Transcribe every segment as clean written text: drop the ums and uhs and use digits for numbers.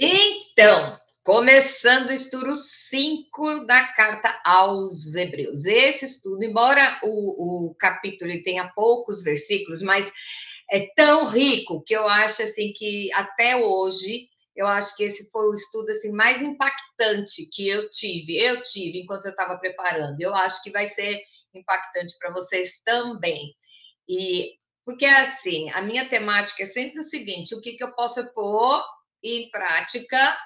Então, começando o estudo 5 da carta aos Hebreus. Esse estudo, embora o capítulo tenha poucos versículos, mas é tão rico que eu acho assim que até hoje eu acho que esse foi o estudo assim mais impactante que eu tive enquanto eu estava preparando. Eu acho que vai ser impactante para vocês também. E porque assim, a minha temática é sempre o seguinte: o que eu posso pôr em prática,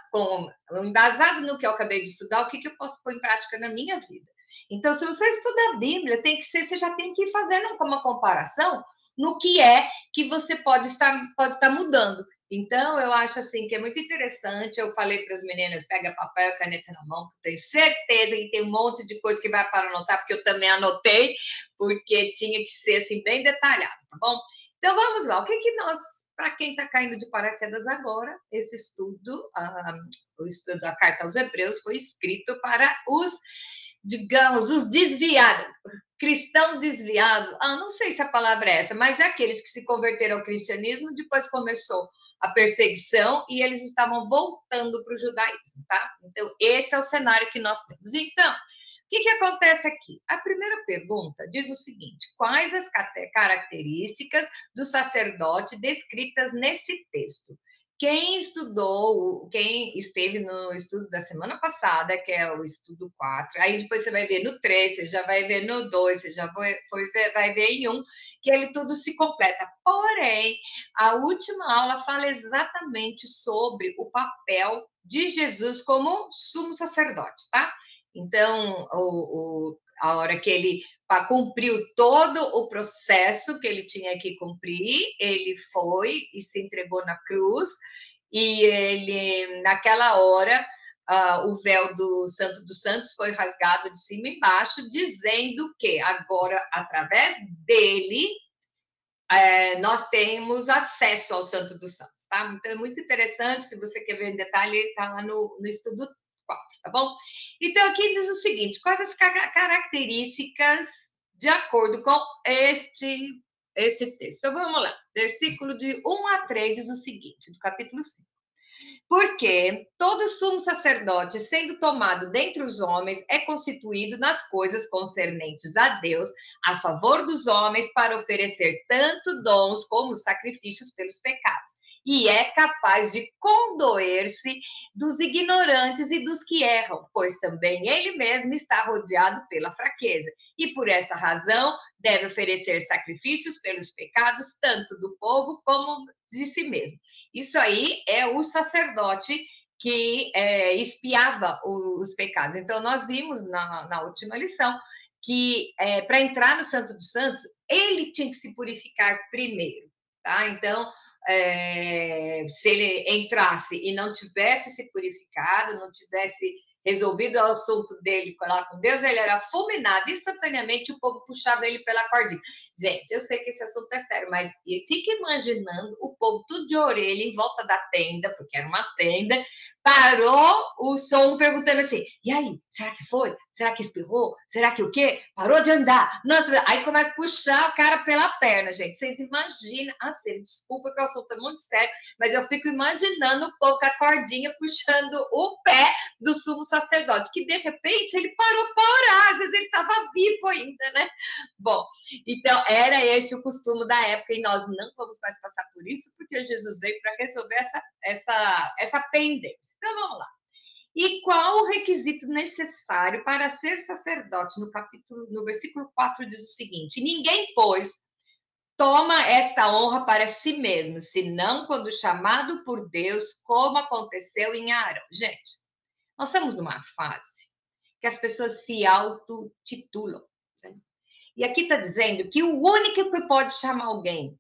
embasado no que eu acabei de estudar, o que eu posso pôr em prática na minha vida. Então, se você estuda a Bíblia, você já tem que ir fazendo uma comparação no que é que você pode estar mudando. Então, eu acho assim que é muito interessante. Eu falei para as meninas: pega papel e caneta na mão, tenho certeza que tem um monte de coisa que vai para anotar, porque eu também anotei, porque tinha que ser assim, bem detalhado, tá bom? Então, vamos lá. O que nós, para quem está caindo de paraquedas agora, esse estudo, o estudo da Carta aos Hebreus, foi escrito para os, digamos, os desviados, cristão desviado, não sei se a palavra é essa, mas é aqueles que se converteram ao cristianismo, depois começou a perseguição e eles estavam voltando para o judaísmo, tá? Então, esse é o cenário que nós temos. Então, o que acontece aqui? A primeira pergunta diz o seguinte: quais as características do sacerdote descritas nesse texto? Quem estudou, quem esteve no estudo da semana passada, que é o estudo 4, aí depois você vai ver no 3, você já vai ver no 2, você já vai ver em 1, que ele tudo se completa. Porém, a última aula fala exatamente sobre o papel de Jesus como sumo sacerdote, tá? Então, a hora que ele cumpriu todo o processo que ele tinha que cumprir, ele foi e se entregou na cruz, e ele, naquela hora, o véu do Santo dos Santos foi rasgado de cima e embaixo, dizendo que agora, através dele, nós temos acesso ao Santo dos Santos, tá? Então, é muito interessante, se você quer ver em detalhe, está lá no estudo 4, tá bom? Então, aqui diz o seguinte: quais as características de acordo com este texto? Então, vamos lá. Versículo de 1 a 3 diz o seguinte, do capítulo 5. Porque todo sumo sacerdote, sendo tomado dentre os homens, é constituído nas coisas concernentes a Deus, a favor dos homens, para oferecer tanto dons como sacrifícios pelos pecados. E é capaz de condoer-se dos ignorantes e dos que erram, pois também ele mesmo está rodeado pela fraqueza. E por essa razão deve oferecer sacrifícios pelos pecados, tanto do povo como de si mesmo. Isso aí é o sacerdote que expiava os pecados. Então, nós vimos na última lição que para entrar no Santo dos Santos, ele tinha que se purificar primeiro, tá? Então, se ele entrasse e não tivesse se purificado, não tivesse resolvido o assunto dele lá com Deus, ele era fulminado instantaneamente, o povo puxava ele pela cordinha. Gente, eu sei que esse assunto é sério, mas fica imaginando o povo tudo de orelha em volta da tenda, porque era uma tenda, parou o som perguntando assim: e aí, será que foi? Será que espirrou? Será que o quê? Parou de andar. Nossa, aí começa a puxar o cara pela perna, gente. Vocês imaginam, assim, desculpa que eu sou muito sério, mas eu fico imaginando o povo com a cordinha puxando o pé do sumo sacerdote, que de repente ele parou para orar, às vezes ele estava vivo ainda, né? Bom, então era esse o costume da época, e nós não vamos mais passar por isso, porque Jesus veio para resolver essa pendência. Então vamos lá. E qual o requisito necessário para ser sacerdote? No versículo 4 diz o seguinte: ninguém, pois, toma esta honra para si mesmo, senão quando chamado por Deus, como aconteceu em Arão. Gente, nós estamos numa fase que as pessoas se autotitulam. Né? E aqui está dizendo que o único que pode chamar alguém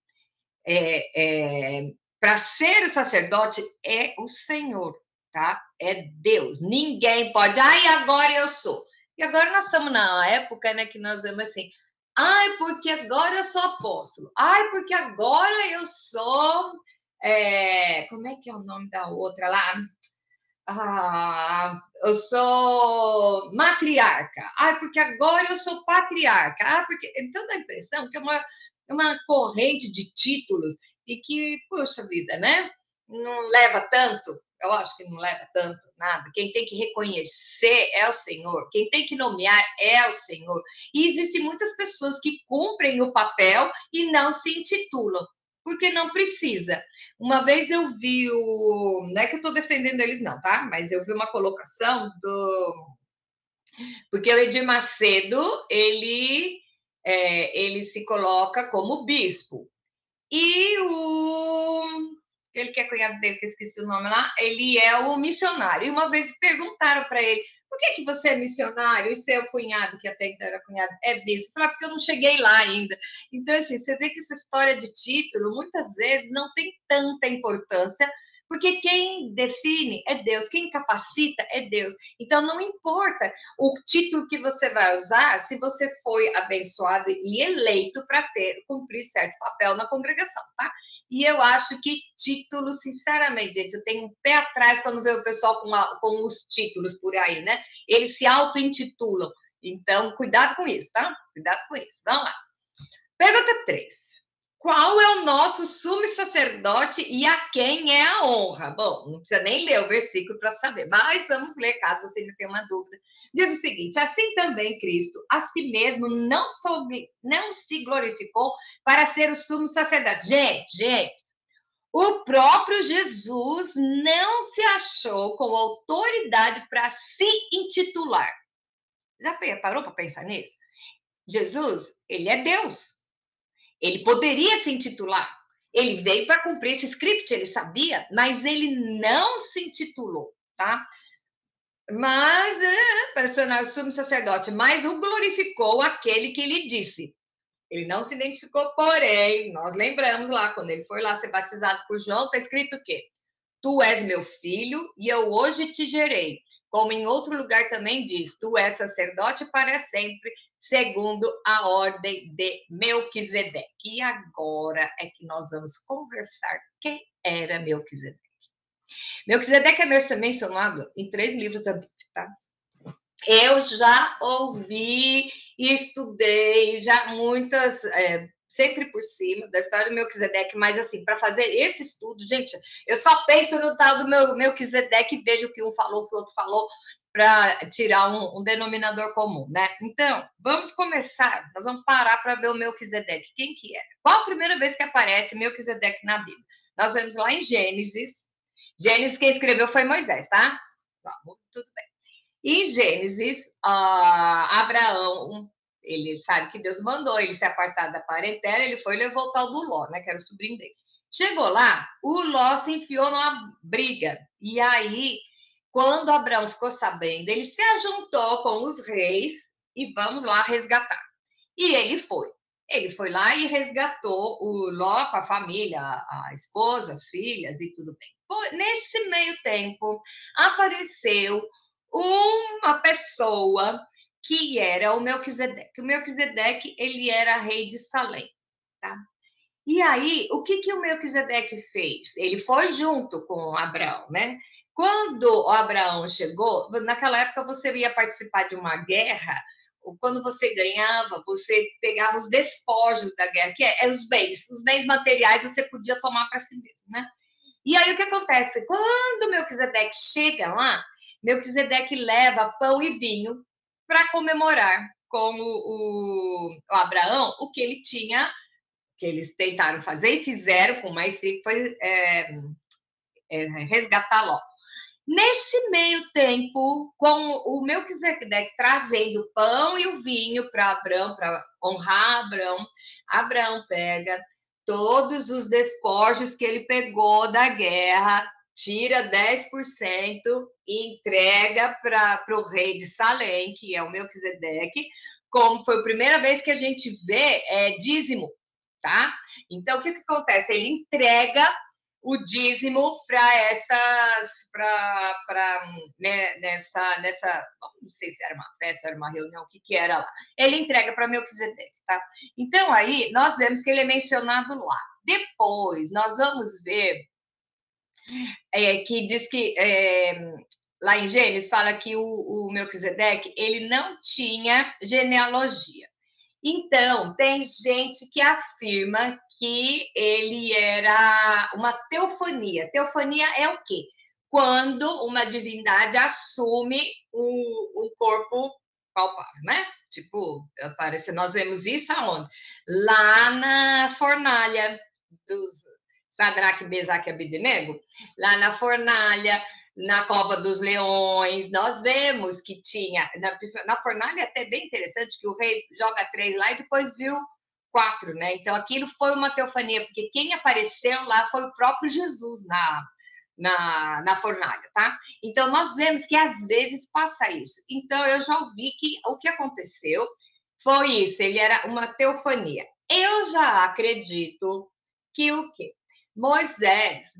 para ser o sacerdote é o Senhor, tá? É Deus. Ninguém pode. Ai, agora eu sou. E agora nós estamos na época, né, que nós vemos assim: ai, porque agora eu sou apóstolo. Ai, porque agora eu sou. Como é que é o nome da outra lá? Eu sou matriarca. Ah, porque agora eu sou patriarca. Ah, porque. Então dá a impressão que é uma corrente de títulos e que, poxa vida, né? não leva tanto. Eu acho que não leva tanto nada. Quem tem que reconhecer é o Senhor. Quem tem que nomear é o Senhor. E existem muitas pessoas que cumprem o papel e não se intitulam, porque não precisa. Uma vez eu vi o... Não é que eu estou defendendo eles, não, tá? Mas eu vi uma colocação do... Porque o Edir Macedo, ele se coloca como bispo. E ele que é cunhado dele, que eu esqueci o nome lá, ele é o missionário. E uma vez perguntaram para ele, por que você é missionário e seu cunhado, que até então era cunhado, é bispo? Eu falei, porque eu não cheguei lá ainda. Então, assim, você vê que essa história de título, muitas vezes, não tem tanta importância, porque quem define é Deus, quem capacita é Deus. Então, não importa o título que você vai usar, se você foi abençoado e eleito para cumprir certo papel na congregação, tá? E eu acho que título, sinceramente, gente, eu tenho um pé atrás quando vejo o pessoal com os títulos por aí, né? Eles se auto-intitulam. Então, cuidado com isso, tá? Cuidado com isso. Vamos lá. Pergunta 3. Qual é o nosso sumo sacerdote e a quem é a honra? Bom, não precisa nem ler o versículo para saber, mas vamos ler caso você ainda tenha uma dúvida. Diz o seguinte: assim também Cristo, a si mesmo, não se glorificou para ser o sumo sacerdote. Gente, o próprio Jesus não se achou com autoridade para se intitular. Já parou para pensar nisso? Jesus, ele é Deus. Ele poderia se intitular. Ele veio para cumprir esse script, ele sabia, mas ele não se intitulou, tá? Mas, personagem sumo sacerdote, mas o glorificou aquele que lhe disse. Ele não se identificou, porém, nós lembramos lá, quando ele foi lá ser batizado por João, está escrito o quê? Tu és meu filho e eu hoje te gerei. Como em outro lugar também diz, tu és sacerdote para sempre, segundo a ordem de Melquisedeque. E agora é que nós vamos conversar quem era Melquisedeque. Melquisedeque é mencionado em 3 livros da Bíblia, tá? Eu já ouvi e estudei já muitas, sempre por cima da história do Melquisedeque, mas assim, para fazer esse estudo, gente, eu só penso no tal do Melquisedeque e vejo o que um falou, o que o outro falou, para tirar um denominador comum, né? Então, vamos começar, nós vamos parar para ver o Melquisedeque. Quem que era? Qual a primeira vez que aparece Melquisedeque na Bíblia? Nós vemos lá em Gênesis. Gênesis, quem escreveu foi Moisés, tá? Vamos, tudo bem. Em Gênesis, Abraão, ele sabe que Deus mandou ele se apartar da parentela, ele foi e levou o tal do Ló, né, que era o sobrinho dele. Chegou lá, o Ló se enfiou numa briga. E aí, quando Abraão ficou sabendo, ele se ajuntou com os reis e vamos lá resgatar. E ele foi. Ele foi lá e resgatou o Ló com a família, a esposa, as filhas e tudo bem. Nesse meio tempo, apareceu uma pessoa que era o Melquisedeque. O Melquisedeque, ele era rei de Salém, tá? E aí, o que o Melquisedeque fez? Ele foi junto com Abraão, né? Quando o Abraão chegou, naquela época você ia participar de uma guerra, quando você ganhava, você pegava os despojos da guerra, que é os bens materiais você podia tomar para si mesmo, né? E aí o que acontece? Quando Melquisedeque chega lá, Melquisedeque leva pão e vinho para comemorar com o Abraão o que ele tinha, que eles tentaram fazer e fizeram com maestria, que foi resgatar Ló. Nesse meio tempo, com o Melquisedeque trazendo pão e o vinho para Abraão, para honrar Abraão, Abraão pega todos os despojos que ele pegou da guerra, tira 10% e entrega para o rei de Salém, que é o Melquisedeque, como foi a primeira vez que a gente vê dízimo, tá? Então, o que acontece? Ele entrega o dízimo para nessa, não sei se era uma festa, era uma reunião, o que era lá. Ele entrega para Melquisedeque, tá? Então, aí, nós vemos que ele é mencionado lá. Depois, nós vamos ver que diz que lá em Gênesis fala que o Melquisedeque, ele não tinha genealogia. Então, tem gente que afirma que ele era uma teofania. Teofania é o quê? Quando uma divindade assume um corpo palpável, né? Tipo, aparece, nós vemos isso aonde? Lá na fornalha dos Sadraque, Mesaque e Abednego, lá na fornalha, na Cova dos Leões, nós vemos que tinha, na fornalha é até bem interessante, que o rei joga 3 lá e depois viu 4, né? Então aquilo foi uma teofania, porque quem apareceu lá foi o próprio Jesus na fornalha, tá? Então nós vemos que às vezes passa isso. Então eu já ouvi que o que aconteceu foi isso, ele era uma teofania. Eu já acredito que o quê? Moisés,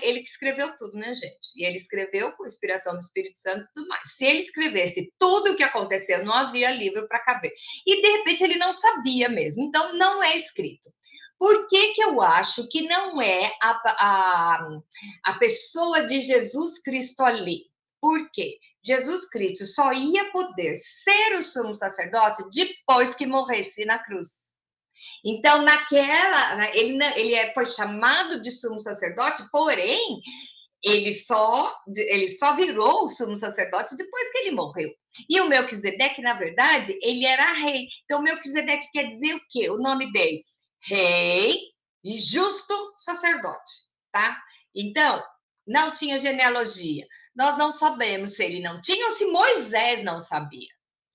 ele que escreveu tudo, né, gente? E ele escreveu com inspiração do Espírito Santo e tudo mais. Se ele escrevesse tudo o que aconteceu, não havia livro para caber. E, de repente, ele não sabia mesmo. Então, não é escrito. Por que, que eu acho que não é a pessoa de Jesus Cristo ali? Por quê? Jesus Cristo só ia poder ser o sumo sacerdote depois que morresse na cruz. Então, ele foi chamado de sumo sacerdote, porém, ele só virou o sumo sacerdote depois que ele morreu. E o Melquisedeque, na verdade, ele era rei. Então, Melquisedeque quer dizer o quê? O nome dele? Rei e justo sacerdote, tá? Então, não tinha genealogia. Nós não sabemos se ele não tinha ou se Moisés não sabia.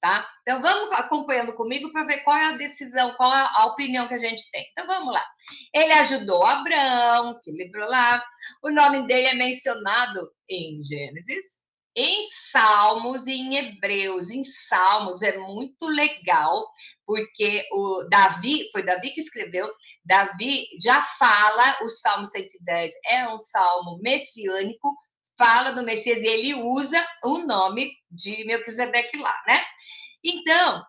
Tá? Então, vamos acompanhando comigo para ver qual é a decisão, qual é a opinião que a gente tem. Então, vamos lá. Ele ajudou Abraão, que livrou lá. O nome dele é mencionado em Gênesis, em Salmos e em Hebreus. Em Salmos é muito legal, porque foi Davi que escreveu. Davi já fala, o Salmo 110 é um salmo messiânico, fala do Messias e ele usa o nome de Melquisedeque lá, né? Então,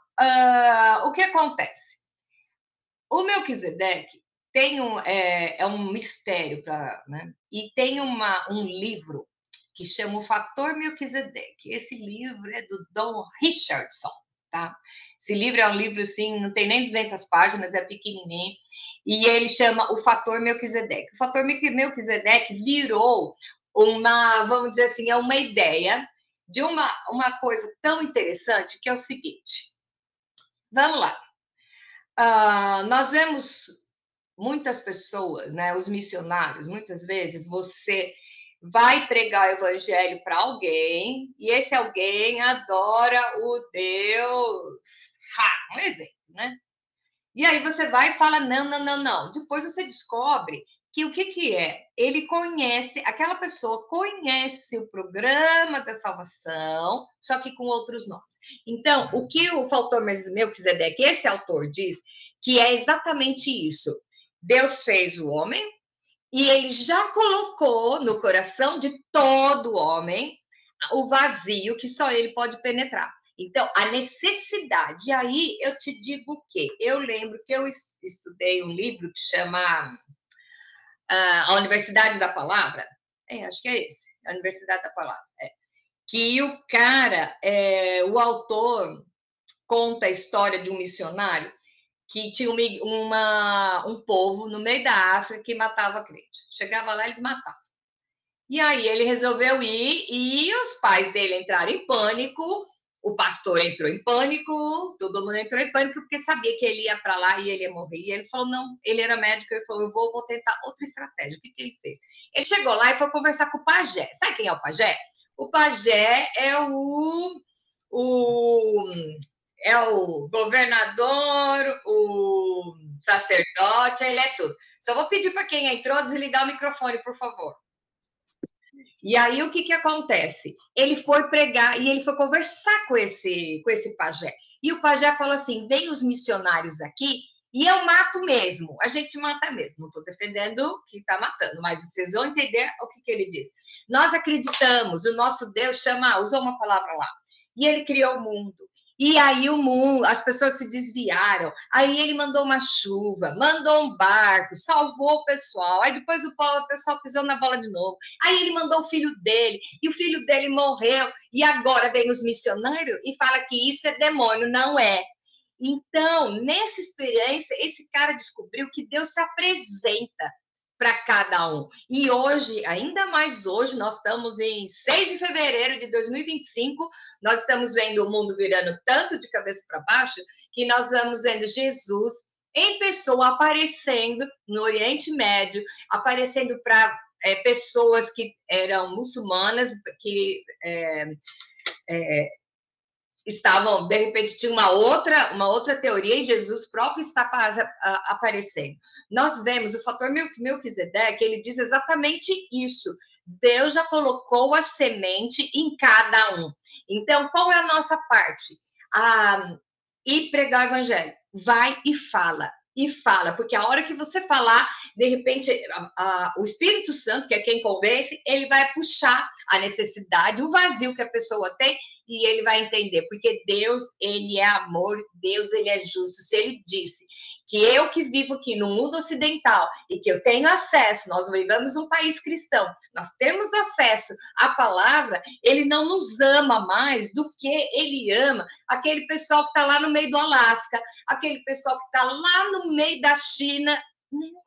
o que acontece? O Melquisedeque é um mistério né? E tem um livro que chama O Fator Melquisedeque. Esse livro é do Don Richardson, tá? Esse livro é um livro, assim, não tem nem 200 páginas, é pequenininho, e ele chama O Fator Melquisedeque. O Fator Melquisedeque virou vamos dizer assim, é uma ideia de uma coisa tão interessante que é o seguinte. Vamos lá. Nós vemos muitas pessoas, né, os missionários, muitas vezes você vai pregar o evangelho para alguém e esse alguém adora o Deus, um exemplo, né? E aí você vai e fala, não, não, não, não. Depois você descobre que o que é? Ele conhece, aquela pessoa conhece o programa da salvação, só que com outros nomes. Então, o que o Fator Melquisedeque, esse autor, diz, que é exatamente isso. Deus fez o homem e ele já colocou no coração de todo homem o vazio que só ele pode penetrar. Então, a necessidade. E aí eu te digo o quê? Eu lembro que eu estudei um livro que chama A Universidade da Palavra. Acho que é esse, A Universidade da Palavra. Que o cara, o autor, conta a história de um missionário que tinha um povo no meio da África que matava crente. Chegava lá, eles matavam. E aí ele resolveu ir e os pais dele entraram em pânico, o pastor entrou em pânico, todo mundo entrou em pânico porque sabia que ele ia para lá e ele ia morrer. E ele falou, não, ele era médico, ele falou, eu vou tentar outra estratégia. O que ele fez? Ele chegou lá e foi conversar com o pajé. Sabe quem é o pajé? O pajé é é o governador, o sacerdote, ele é tudo. Só vou pedir para quem entrou desligar o microfone, por favor. E aí o que acontece? Ele foi pregar e ele foi conversar com esse pajé. E o pajé falou assim: vem os missionários aqui e eu mato mesmo. A gente mata mesmo. Não estou defendendo que está matando, mas vocês vão entender o que ele diz. Nós acreditamos, o nosso Deus usou uma palavra lá. E ele criou o mundo. E aí o mundo, as pessoas se desviaram. Aí ele mandou uma chuva, mandou um barco, salvou o pessoal. Aí depois o pessoal pisou na bola de novo. Aí ele mandou o filho dele, e o filho dele morreu. E agora vem os missionários e fala que isso é demônio. Não é. Então, nessa experiência, esse cara descobriu que Deus se apresenta para cada um. E hoje, ainda mais hoje, nós estamos em 6 de fevereiro de 2025, nós estamos vendo o mundo virando tanto de cabeça para baixo, que nós estamos vendo Jesus em pessoa aparecendo no Oriente Médio, aparecendo para pessoas que eram muçulmanas, que estavam, de repente, tinha uma outra teoria e Jesus próprio está aparecendo. Nós vemos o fator Melquisedeque, ele diz exatamente isso. Deus já colocou a semente em cada um. Então, qual é a nossa parte? E pregar o evangelho. Vai e fala. E fala, porque a hora que você falar, de repente, o Espírito Santo, que é quem convence, ele vai puxar a necessidade, o vazio que a pessoa tem, e ele vai entender, porque Deus, ele é amor, Deus, ele é justo. Se ele disse que eu que vivo aqui no mundo ocidental e que eu tenho acesso, nós vivemos um país cristão, nós temos acesso à palavra, ele não nos ama mais do que ele ama aquele pessoal que está lá no meio do Alasca, aquele pessoal que está lá no meio da China.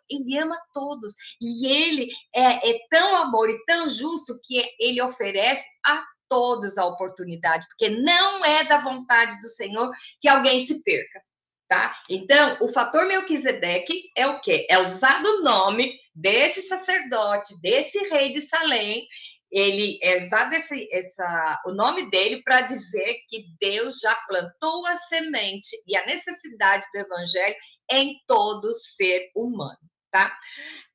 Ele ama todos. E ele é tão amor e tão justo que ele oferece a todos a oportunidade, porque não é da vontade do Senhor que alguém se perca, tá? Então, o fator Melquisedeque é o quê? É usado o nome desse sacerdote, desse rei de Salém, ele é usado o nome dele para dizer que Deus já plantou a semente e a necessidade do evangelho em todo ser humano, tá?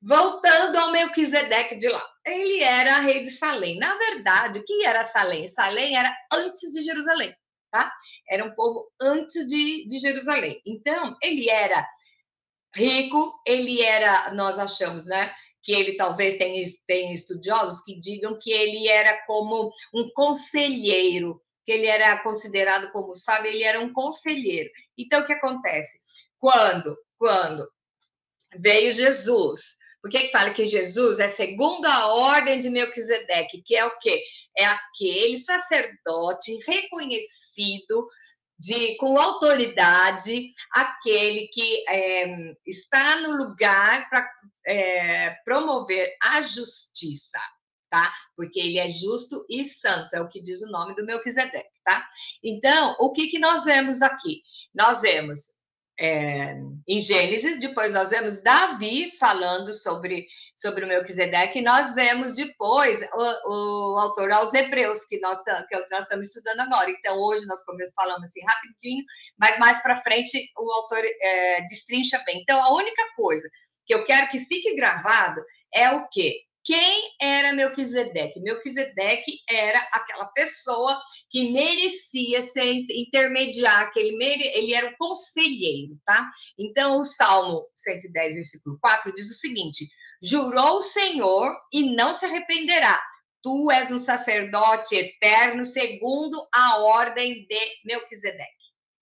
Voltando ao Melquisedeque de lá, ele era rei de Salém. Na verdade, o que era Salém? Salém era antes de Jerusalém, tá? Era um povo antes de Jerusalém. Então, ele era rico, ele era, nós achamos, né? Que ele talvez tenha estudiosos que digam que ele era como um conselheiro, que ele era considerado como sábio, ele era um conselheiro. Então, o que acontece? Quando veio Jesus, por que fala que Jesus é segundo a ordem de Melquisedeque, que é o quê? É aquele sacerdote reconhecido com autoridade, aquele que está no lugar para promover a justiça, tá? Porque ele é justo e santo, é o que diz o nome do Melquisedeque, tá? Então, o que nós vemos aqui? Nós vemos em Gênesis, depois nós vemos Davi falando sobre o Melquisedeque, e nós vemos depois o autor aos Hebreus, que nós estamos estudando agora. Então, hoje nós falamos assim rapidinho, mas mais para frente o autor destrincha bem. Então, a única coisa que eu quero que fique gravado é o quê? Quem era Melquisedeque? Melquisedeque era aquela pessoa que merecia ser intermediário, ele era o conselheiro, tá? Então, o Salmo 110, versículo 4, diz o seguinte: jurou o Senhor e não se arrependerá. Tu és um sacerdote eterno segundo a ordem de Melquisedeque,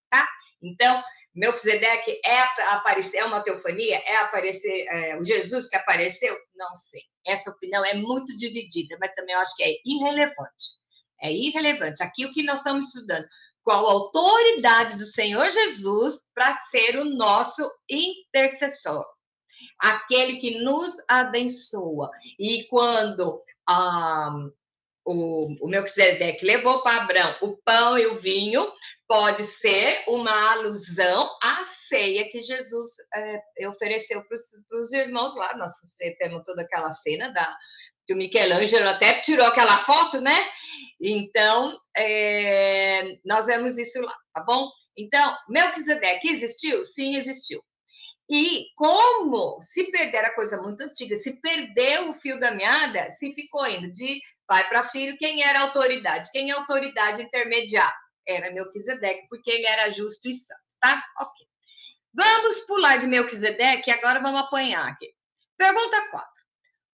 tá? Então, Melquisedeque é uma teofania? É aparecer o Jesus que apareceu? Não sei. Essa opinião é muito dividida, mas também eu acho que é irrelevante. É irrelevante. Aqui o que nós estamos estudando, qual a autoridade do Senhor Jesus para ser o nosso intercessor, aquele que nos abençoa. E quando o Melquisedeque levou para Abraão o pão e o vinho, pode ser uma alusão à ceia que Jesus ofereceu para os irmãos lá. Nós temos toda aquela cena que o Michelangelo até tirou aquela foto, né? Então, nós vemos isso lá, tá bom? Então, Melquisedeque existiu? Sim, existiu. E como se perder a coisa muito antiga, se perdeu o fio da meada, se ficou indo de pai para filho, quem era a autoridade? Quem é a autoridade intermediária? Era Melquisedeque, porque ele era justo e santo, tá? Ok. Vamos pular de Melquisedeque e agora vamos apanhar aqui. Pergunta 4.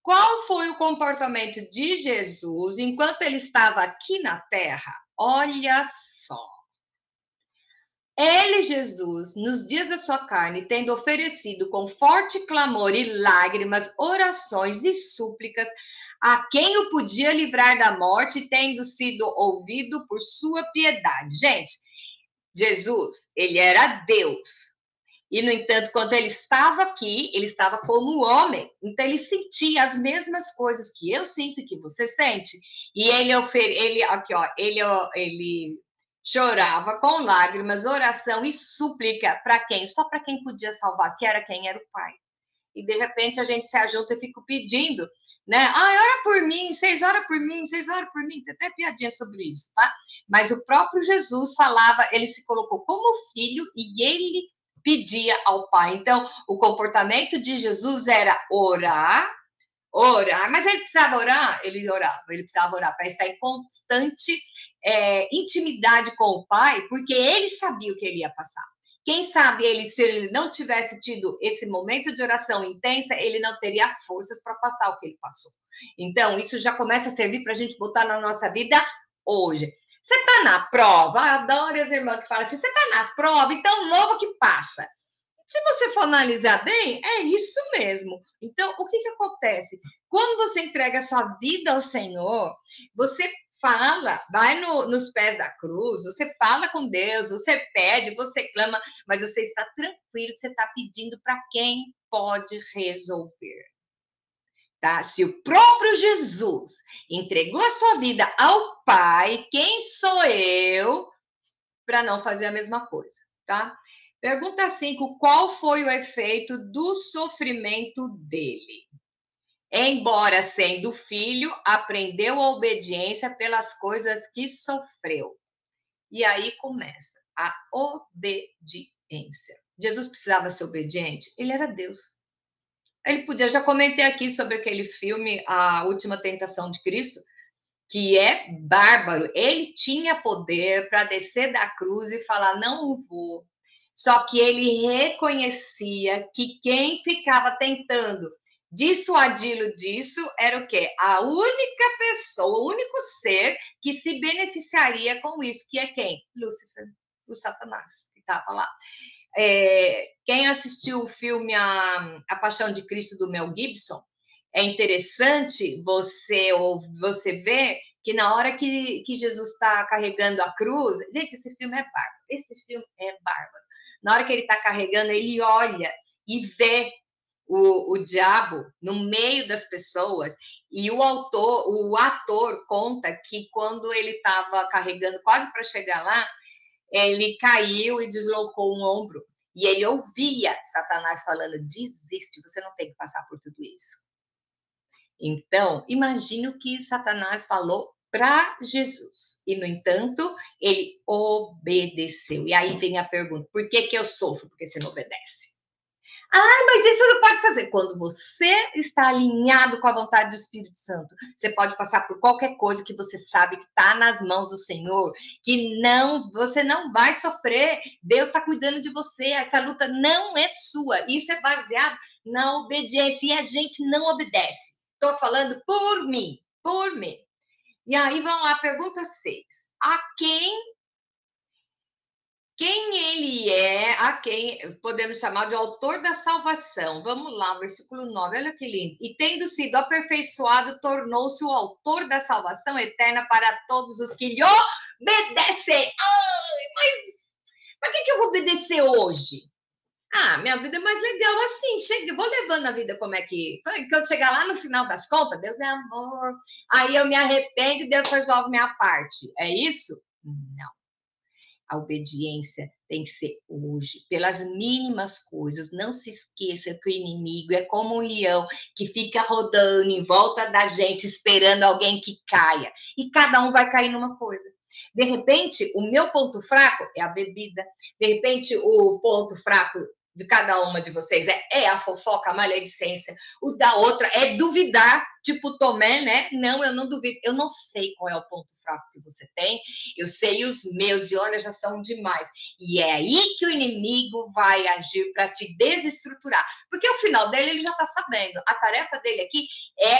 Qual foi o comportamento de Jesus enquanto ele estava aqui na Terra? Olha só. Ele, Jesus, nos dias da sua carne, tendo oferecido com forte clamor e lágrimas, orações e súplicas a quem o podia livrar da morte, tendo sido ouvido por sua piedade. Gente, Jesus, ele era Deus. E, no entanto, quando ele estava aqui, ele estava como homem. Então, ele sentia as mesmas coisas que eu sinto e que você sente. E ele chorava com lágrimas, oração e súplica para quem? Só para quem podia salvar, que era quem era o Pai. E, de repente, a gente se ajunta e fica pedindo, né? Ora por mim, vocês oram por mim, vocês oram por mim. Tem até piadinha sobre isso, tá? Mas o próprio Jesus falava, ele se colocou como filho e ele pedia ao Pai. Então, o comportamento de Jesus era orar, mas ele precisava orar? Ele orava, ele precisava orar para estar em constante intimidade com o Pai, porque ele sabia o que ele ia passar. Quem sabe se ele não tivesse tido esse momento de oração intensa, ele não teria forças para passar o que ele passou. Então, isso já começa a servir para a gente botar na nossa vida hoje. Você está na prova, adoro as irmãs que falam assim, você está na prova, então louva que passa. Se você for analisar bem, é isso mesmo. Então, o que acontece? Quando você entrega a sua vida ao Senhor, você fala, vai nos pés da cruz, você fala com Deus, você pede, você clama, mas você está tranquilo que você está pedindo para quem pode resolver. Tá? Se o próprio Jesus entregou a sua vida ao Pai, quem sou eu para não fazer a mesma coisa, tá? Pergunta 5, qual foi o efeito do sofrimento dele? Embora sendo filho, aprendeu a obediência pelas coisas que sofreu. E aí começa a obediência. Jesus precisava ser obediente? Ele era Deus. Ele podia, já comentei aqui sobre aquele filme, A Última Tentação de Cristo, que é bárbaro. Ele tinha poder para descer da cruz e falar, não vou. Só que ele reconhecia que quem ficava tentando dissuadi-lo disso era o quê? A única pessoa, o único ser que se beneficiaria com isso, que é quem? Lúcifer, o Satanás, que estava lá. Quem assistiu o filme A Paixão de Cristo, do Mel Gibson, é interessante você ver que na hora que Jesus está carregando a cruz, gente, esse filme é bárbaro, Na hora que ele está carregando, ele olha e vê o diabo no meio das pessoas, e o ator conta que quando ele estava carregando quase para chegar lá, ele caiu e deslocou um ombro, e ele ouvia Satanás falando, desiste, você não tem que passar por tudo isso. Então, imagine o que Satanás falou para Jesus. E, no entanto, ele obedeceu. E aí vem a pergunta, por que eu sofro? Porque você não obedece. Mas isso não pode fazer. Quando você está alinhado com a vontade do Espírito Santo, você pode passar por qualquer coisa que você sabe que está nas mãos do Senhor, que você não vai sofrer. Deus está cuidando de você. Essa luta não é sua. Isso é baseado na obediência. E a gente não obedece. Estou falando por mim. E aí, vamos lá, pergunta 6. A quem ele é, a quem podemos chamar de autor da salvação. Vamos lá, versículo 9, olha que lindo. E tendo sido aperfeiçoado, tornou-se o autor da salvação eterna para todos os que lhe obedecem. Mas para que eu vou obedecer hoje? Minha vida é mais legal assim, vou levando a vida como é que... Quando chegar lá no final das contas, Deus é amor, aí eu me arrependo e Deus resolve minha parte. É isso? Não. A obediência tem que ser hoje, pelas mínimas coisas. Não se esqueça que o inimigo é como um leão que fica rodando em volta da gente, esperando alguém que caia. E cada um vai cair numa coisa. De repente, o meu ponto fraco é a bebida. De repente, o ponto fraco de cada uma de vocês é a fofoca, a maledicência. O da outra é duvidar, tipo Tomé, né? Não, eu não duvido. Eu não sei qual é o ponto fraco que você tem. Eu sei os meus, e olha, já são demais. E é aí que o inimigo vai agir para te desestruturar. Porque o final dele, ele já está sabendo. A tarefa dele aqui é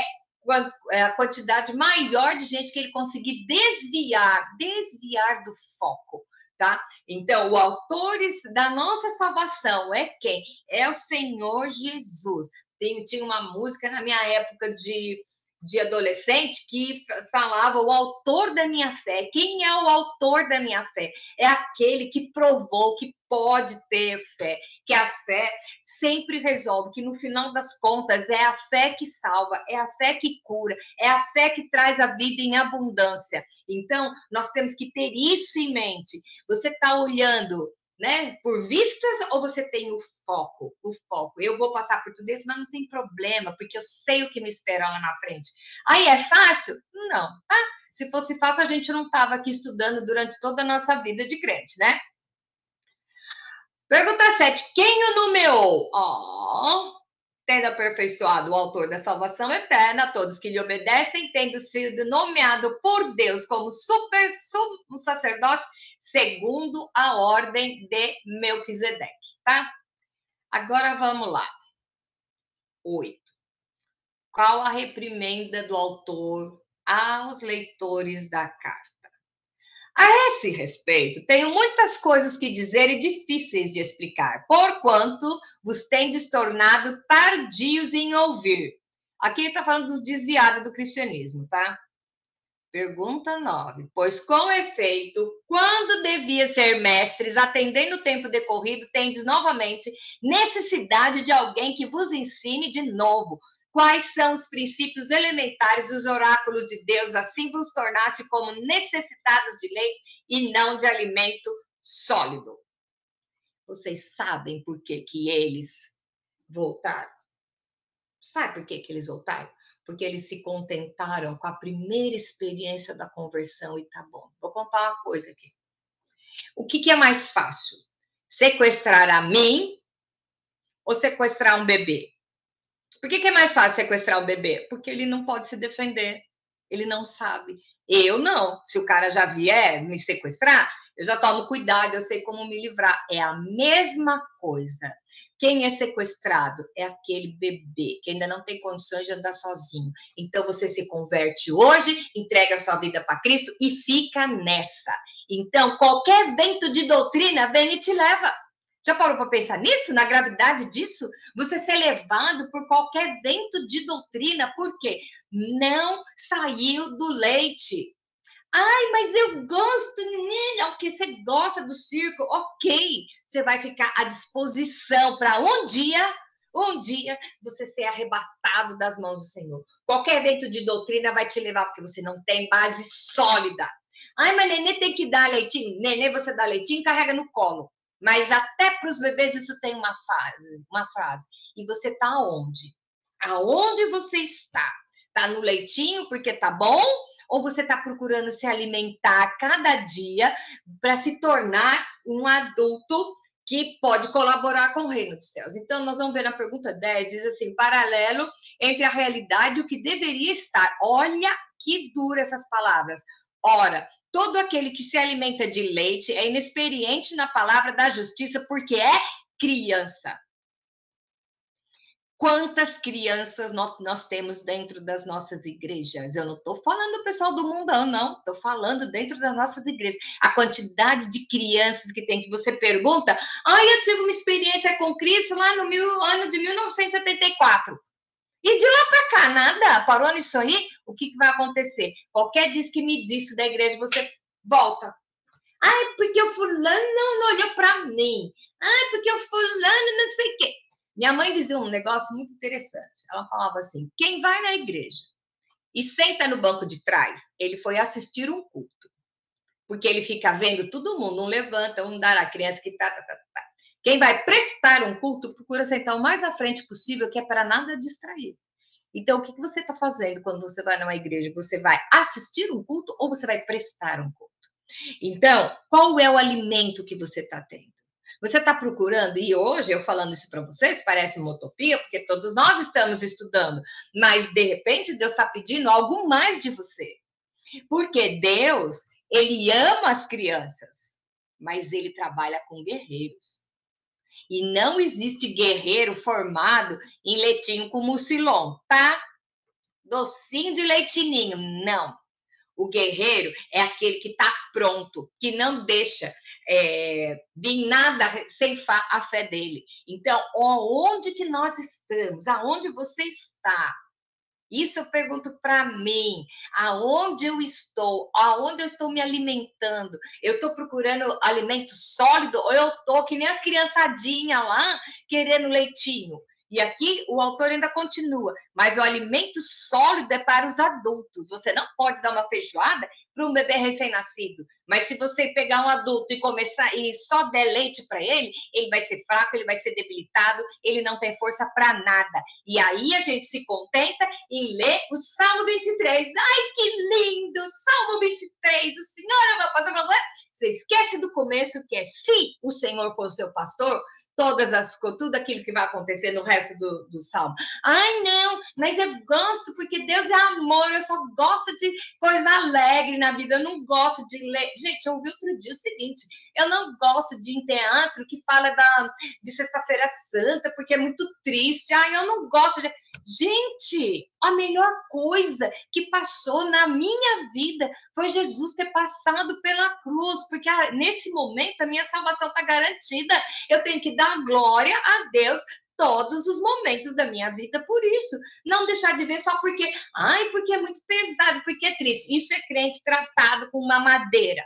a quantidade maior de gente que ele conseguir desviar do foco. Tá? Então, o autor da nossa salvação é quem? É o Senhor Jesus. Tinha uma música na minha época de de adolescente que falava o autor da minha fé. Quem é o autor da minha fé? É aquele que provou que pode ter fé, que a fé sempre resolve, que no final das contas é a fé que salva, é a fé que cura, é a fé que traz a vida em abundância. Então, nós temos que ter isso em mente. Você está olhando, né, por vistas, ou você tem o foco? O foco. Eu vou passar por tudo isso, mas não tem problema, porque eu sei o que me espera lá na frente. Aí é fácil? Não. Ah, se fosse fácil, a gente não estava aqui estudando durante toda a nossa vida de crente, né? Pergunta 7. Quem o nomeou? Tendo aperfeiçoado o autor da salvação eterna, todos que lhe obedecem, tendo sido nomeado por Deus como sumo sacerdote, segundo a ordem de Melquisedeque, tá? Agora vamos lá. 8. Qual a reprimenda do autor aos leitores da carta? A esse respeito, tenho muitas coisas que dizer e difíceis de explicar, porquanto vos tendes tornado tardios em ouvir. Aqui está falando dos desviados do cristianismo, tá? Pergunta 9. Pois, com efeito, quando devia ser mestres, atendendo o tempo decorrido, tendes novamente necessidade de alguém que vos ensine de novo quais são os princípios elementares dos oráculos de Deus, assim vos tornaste como necessitados de leite e não de alimento sólido. Vocês sabem por que eles voltaram? Sabe por que eles voltaram? Porque eles se contentaram com a primeira experiência da conversão e tá bom. Vou contar uma coisa aqui. O que é mais fácil? Sequestrar a mim ou sequestrar um bebê? Por que é mais fácil sequestrar um bebê? Porque ele não pode se defender. Ele não sabe. Eu não. Se o cara já vier me sequestrar, eu já tomo cuidado, eu sei como me livrar. É a mesma coisa. Quem é sequestrado é aquele bebê que ainda não tem condições de andar sozinho. Então você se converte hoje, entrega a sua vida para Cristo e fica nessa. Então qualquer vento de doutrina vem e te leva. Já parou para pensar nisso? Na gravidade disso? Você ser levado por qualquer vento de doutrina, por quê? Não saiu do leite. Ai, mas eu gosto, ok, você gosta do circo, ok. Você vai ficar à disposição para um dia, você ser arrebatado das mãos do Senhor. Qualquer evento de doutrina vai te levar, porque você não tem base sólida. Ai, mas nenê tem que dar leitinho. Nenê, você dá leitinho e carrega no colo. Mas até para os bebês isso tem uma frase. E você está onde? Aonde você está? Está no leitinho porque tá bom? Ou você está procurando se alimentar cada dia para se tornar um adulto que pode colaborar com o reino dos céus? Então, nós vamos ver na pergunta 10, diz assim, paralelo entre a realidade e o que deveria estar. Olha que dura essas palavras. Ora, todo aquele que se alimenta de leite é inexperiente na palavra da justiça porque é criança. Quantas crianças nós temos dentro das nossas igrejas? Eu não estou falando do pessoal do mundão, não. Estou falando dentro das nossas igrejas. A quantidade de crianças que tem, que você pergunta, eu tive uma experiência com Cristo lá no ano de 1974. E de lá para cá, nada? Parou nisso aí? O que vai acontecer? Qualquer diz que me disse da igreja, você volta. Porque o fulano não olhou para mim. Porque o fulano não sei o quê. Minha mãe dizia um negócio muito interessante. Ela falava assim, quem vai na igreja e senta no banco de trás, ele foi assistir um culto. Porque ele fica vendo todo mundo, um levanta, um dá a criança que tá. Quem vai prestar um culto, procura sentar o mais à frente possível, que é para nada distrair. Então, o que você está fazendo quando você vai numa igreja? Você vai assistir um culto ou você vai prestar um culto? Então, qual é o alimento que você está tendo? Você está procurando, e hoje eu falando isso para vocês, parece uma utopia, porque todos nós estamos estudando, mas de repente Deus está pedindo algo mais de você. Porque Deus, ele ama as crianças, mas ele trabalha com guerreiros. E não existe guerreiro formado em leitinho com mucilon, tá? Docinho de leitinho, não. O guerreiro é aquele que está pronto, que não deixa vir nada ceifar a fé dele. Então, onde que nós estamos? Aonde você está? Isso eu pergunto para mim, aonde eu estou me alimentando? Eu estou procurando alimento sólido ou eu estou que nem a criançadinha lá querendo leitinho? E aqui o autor ainda continua, mas o alimento sólido é para os adultos. Você não pode dar uma feijoada para um bebê recém-nascido, mas se você pegar um adulto e começar e só der leite para ele vai ser fraco, ele vai ser debilitado, ele não tem força para nada. E aí a gente se contenta em ler o Salmo 23. Ai, que lindo! Salmo 23, o Senhor é meu pastor. Você esquece do começo, que é se o Senhor for seu pastor, tudo aquilo que vai acontecer no resto do salmo. Ai, não, mas eu gosto porque Deus é amor, eu só gosto de coisa alegre na vida, eu não gosto de ler. Gente, eu ouvi outro dia o seguinte, eu não gosto de ir em teatro que fala de Sexta-feira Santa, porque é muito triste. Ai, eu não gosto de... Gente, a melhor coisa que passou na minha vida foi Jesus ter passado pela cruz, porque nesse momento a minha salvação está garantida. Eu tenho que dar glória a Deus todos os momentos da minha vida por isso. Não deixar de ver só porque, porque é muito pesado, porque é triste. Isso é crente tratado com mamadeira.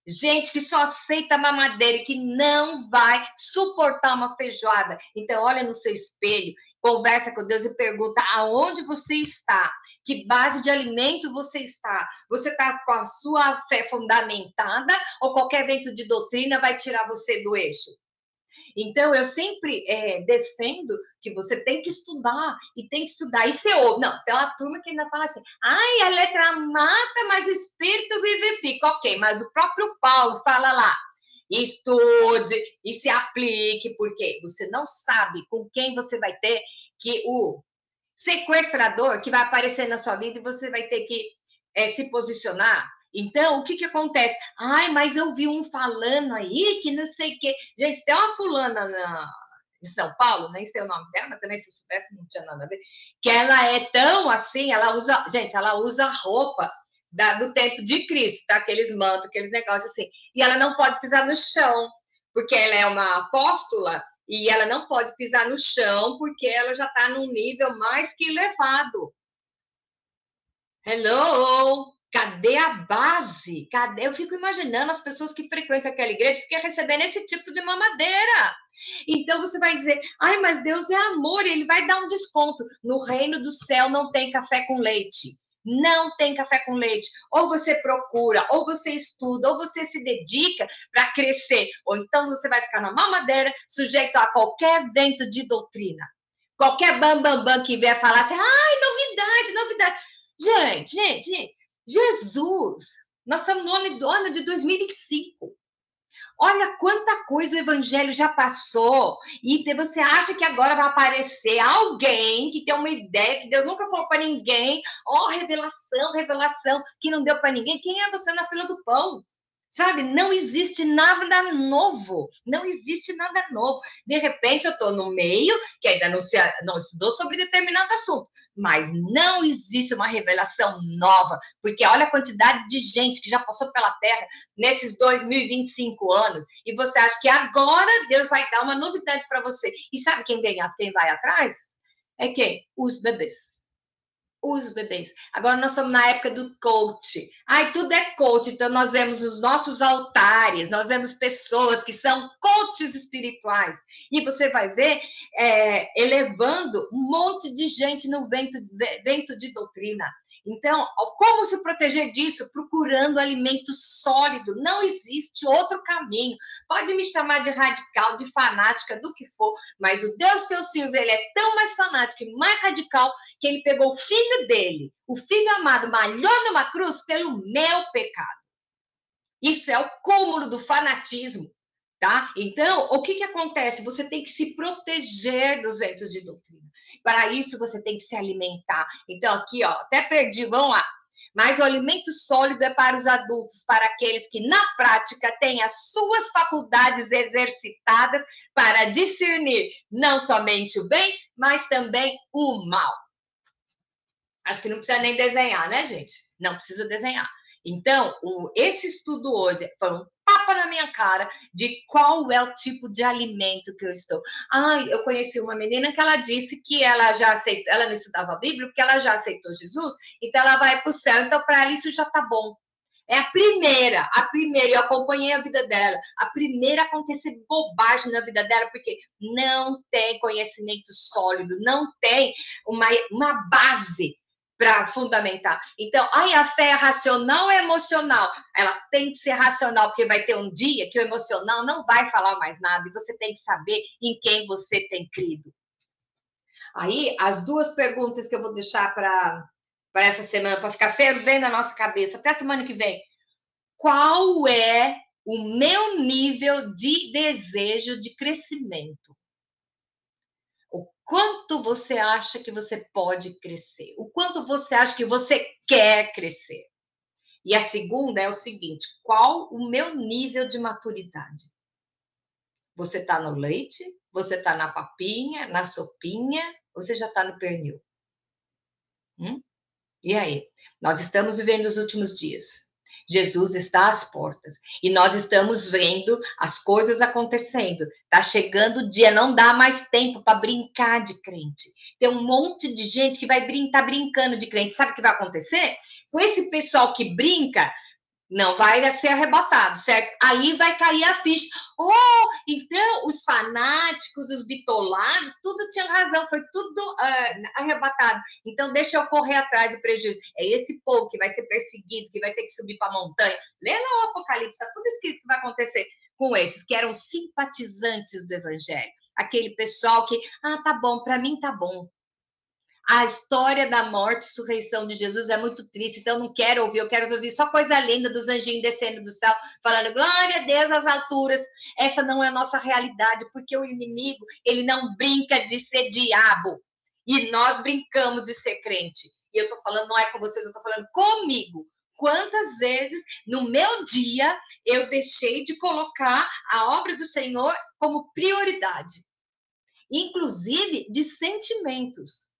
Gente que só aceita mamadeira e que não vai suportar uma feijoada. Então, olha no seu espelho, conversa com Deus e pergunta aonde você está, que base de alimento você está. Você está com a sua fé fundamentada ou qualquer vento de doutrina vai tirar você do eixo? Então, eu sempre defendo que você tem que estudar, e tem que estudar. E você ouve. Não, tem uma turma que ainda fala assim, a letra mata, mas o espírito vivifica. Ok, mas o próprio Paulo fala lá, estude e se aplique, porque você não sabe com quem você vai ter que o sequestrador que vai aparecer na sua vida e você vai ter que se posicionar. Então, o que acontece? Mas eu vi um falando aí que não sei o quê. Gente, tem uma fulana em São Paulo, nem sei o nome dela, mas também se eu soubesse não tinha nada a ver, que ela é tão assim, ela usa roupa do tempo de Cristo, tá? Aqueles mantos, aqueles negócios assim. E ela não pode pisar no chão, porque ela é uma apóstola e ela não pode pisar no chão porque ela já está num nível mais que elevado. Hello! Cadê a base? Cadê? Eu fico imaginando as pessoas que frequentam aquela igreja ficam recebendo esse tipo de mamadeira. Então você vai dizer, mas Deus é amor, ele vai dar um desconto. No reino do céu não tem café com leite. Não tem café com leite. Ou você procura, ou você estuda, ou você se dedica para crescer. Ou então você vai ficar na mamadeira, sujeito a qualquer vento de doutrina. Qualquer bambambam que vier falar assim, novidade, novidade. Gente, Jesus, nós estamos no ano de 2025. Olha quanta coisa o evangelho já passou. E você acha que agora vai aparecer alguém que tem uma ideia que Deus nunca falou para ninguém? Revelação, que não deu para ninguém. Quem é você na fila do pão? Sabe, não existe nada novo. Não existe nada novo. De repente, eu estou no meio, que ainda não estudou sobre determinado assunto, mas não existe uma revelação nova, porque olha a quantidade de gente que já passou pela Terra nesses 2025 anos, e você acha que agora Deus vai dar uma novidade para você. E sabe quem vai atrás? É quem? Os bebês. Os bebês. Agora nós estamos na época do coach. Tudo é coach. Então nós vemos os nossos altares, nós vemos pessoas que são coaches espirituais. E você vai ver elevando um monte de gente no vento de doutrina. Então, como se proteger disso? Procurando alimento sólido. Não existe outro caminho. Pode me chamar de radical, de fanática, do que for, mas o Deus que eu sirvo, ele é tão mais fanático e mais radical que ele pegou o filho dele, o filho amado, malhou numa cruz pelo meu pecado. Isso é o cúmulo do fanatismo, tá? Então, o que acontece? Você tem que se proteger dos ventos de doutrina. Para isso, você tem que se alimentar. Então, aqui, até perdi, vamos lá. Mas o alimento sólido é para os adultos, para aqueles que, na prática, têm as suas faculdades exercitadas para discernir não somente o bem, mas também o mal. Acho que não precisa nem desenhar, né, gente? Não precisa desenhar. Então, esse estudo hoje foi um tapa na minha cara de qual é o tipo de alimento que eu estou. Ai, eu conheci uma menina que ela disse que ela já aceitou, ela não estudava a Bíblia, porque ela já aceitou Jesus, então ela vai para o céu, então para ela isso já tá bom. É a primeira, eu acompanhei a vida dela, a primeira a acontecer bobagem na vida dela, porque não tem conhecimento sólido, não tem uma base para fundamentar. Então, ai, a fé é racional ou é emocional? Ela tem que ser racional, porque vai ter um dia que o emocional não vai falar mais nada, e você tem que saber em quem você tem crido. Aí, as duas perguntas que eu vou deixar para essa semana, para ficar fervendo na nossa cabeça, até semana que vem. Qual é o meu nível de desejo de crescimento? O quanto você acha que você pode crescer? O quanto você acha que você quer crescer? E a segunda é o seguinte: qual o meu nível de maturidade? Você está no leite? Você está na papinha, na sopinha? Ou você já está no pernil? E aí? Nós estamos vivendo os últimos dias. Jesus está às portas e nós estamos vendo as coisas acontecendo. Está chegando o dia, não dá mais tempo para brincar de crente. Tem um monte de gente que vai tá brincando de crente. Sabe o que vai acontecer? Com esse pessoal que brinca, não vai ser arrebatado, certo? Aí vai cair a ficha. Oh, então os fanáticos, os bitolados, tudo tinha razão, foi tudo arrebatado. Então deixa eu correr atrás do prejuízo. É esse povo que vai ser perseguido, que vai ter que subir para a montanha. Lê lá o Apocalipse, está tudo escrito que vai acontecer com esses que eram simpatizantes do evangelho. Aquele pessoal que, tá bom, para mim tá bom. A história da morte e ressurreição de Jesus é muito triste, então eu não quero ouvir, eu quero ouvir só coisa linda dos anjinhos descendo do céu, falando glória a Deus às alturas. Essa não é a nossa realidade, porque o inimigo, ele não brinca de ser diabo, e nós brincamos de ser crente. E eu tô falando, não é com vocês, eu tô falando comigo. Quantas vezes no meu dia eu deixei de colocar a obra do Senhor como prioridade, inclusive de sentimentos,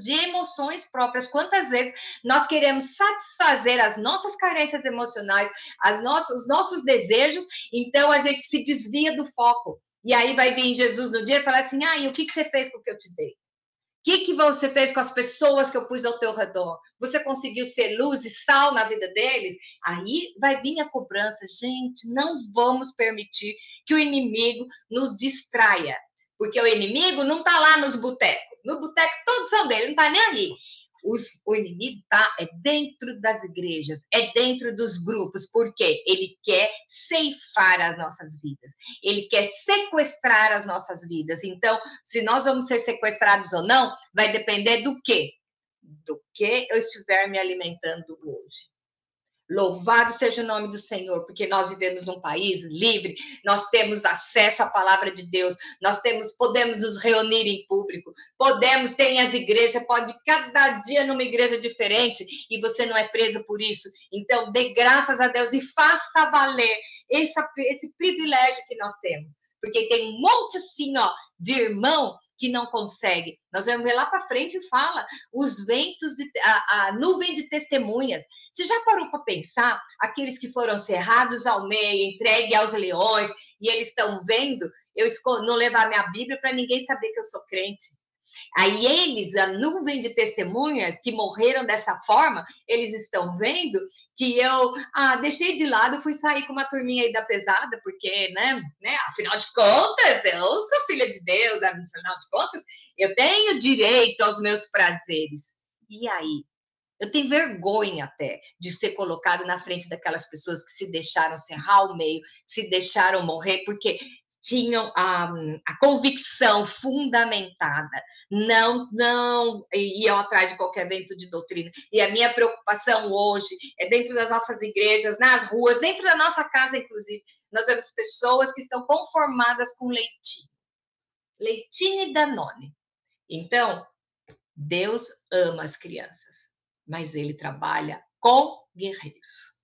de emoções próprias. Quantas vezes nós queremos satisfazer as nossas carências emocionais, os nossos desejos, então a gente se desvia do foco. E aí vai vir Jesus no dia e falar assim, e o que você fez com o que eu te dei? O que você fez com as pessoas que eu pus ao teu redor? Você conseguiu ser luz e sal na vida deles? Aí vai vir a cobrança. Gente, não vamos permitir que o inimigo nos distraia. Porque o inimigo não está lá nos botecos. No boteco todos são dele, não está nem aí. O inimigo é dentro das igrejas, é dentro dos grupos, porque ele quer ceifar as nossas vidas, ele quer sequestrar as nossas vidas. Então, se nós vamos ser sequestrados ou não, vai depender do quê? Do que eu estiver me alimentando hoje. Louvado seja o nome do Senhor, porque nós vivemos num país livre, nós temos acesso à palavra de Deus, podemos nos reunir em público, tem as igrejas, pode cada dia numa igreja diferente, e você não é preso por isso. Então, dê graças a Deus e faça valer esse privilégio que nós temos. Porque tem um monte assim, de irmão que não consegue. Nós vamos ver lá para frente e fala os ventos, a nuvem de testemunhas. Você já parou para pensar aqueles que foram cerrados ao meio, entregue aos leões, e eles estão vendo eu não levar minha Bíblia para ninguém saber que eu sou crente? Aí eles, a nuvem de testemunhas que morreram dessa forma, eles estão vendo que eu deixei de lado, fui sair com uma turminha aí da pesada, porque, né, afinal de contas, eu sou filha de Deus, afinal de contas, eu tenho direito aos meus prazeres. E aí? Eu tenho vergonha até de ser colocado na frente daquelas pessoas que se deixaram serrar ao meio, se deixaram morrer, porque tinham a convicção fundamentada, não iam atrás de qualquer vento de doutrina. E a minha preocupação hoje é dentro das nossas igrejas, nas ruas, dentro da nossa casa, inclusive, nós vemos pessoas que estão conformadas com leitinho e Danone. Então, Deus ama as crianças, mas ele trabalha com guerreiros.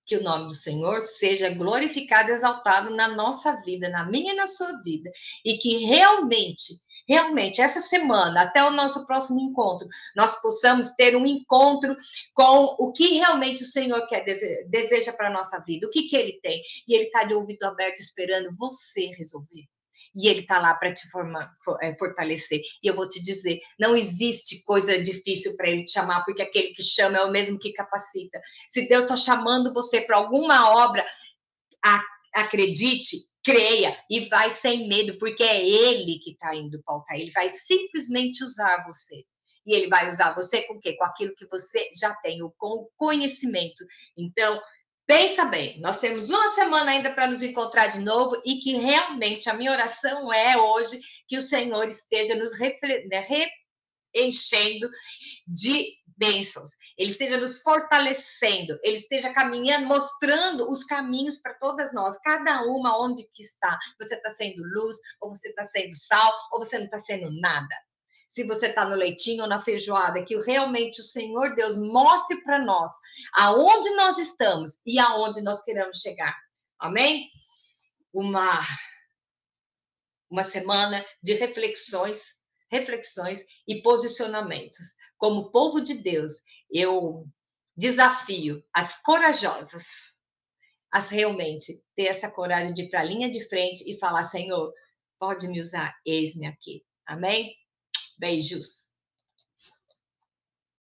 Que o nome do Senhor seja glorificado e exaltado na nossa vida, na minha e na sua vida, e que realmente realmente, essa semana, até o nosso próximo encontro, nós possamos ter um encontro com o que realmente o Senhor quer, deseja para a nossa vida, o que Ele tem. E Ele está de ouvido aberto esperando você resolver. E Ele está lá para te fortalecer. E eu vou te dizer, não existe coisa difícil para Ele te chamar, porque aquele que chama é o mesmo que capacita. Se Deus está chamando você para alguma obra, acredite, creia e vai sem medo, porque é Ele que está indo pautar. Ele vai simplesmente usar você. E Ele vai usar você com o quê? Com aquilo que você já tem, com o conhecimento. Então, pensa bem, nós temos uma semana ainda para nos encontrar de novo e que realmente a minha oração é hoje que o Senhor esteja nos enchendo de bênçãos, Ele esteja nos fortalecendo, Ele esteja caminhando, mostrando os caminhos para todas nós, cada uma onde que está. Você está sendo luz, ou você está sendo sal, ou você não está sendo nada. Se você está no leitinho ou na feijoada, que realmente o Senhor Deus mostre para nós aonde nós estamos e aonde nós queremos chegar. Amém? Uma semana de reflexões e posicionamentos. Como povo de Deus, eu desafio as corajosas a realmente ter essa coragem de ir para a linha de frente e falar: Senhor, pode me usar, eis-me aqui. Amém? Beijos.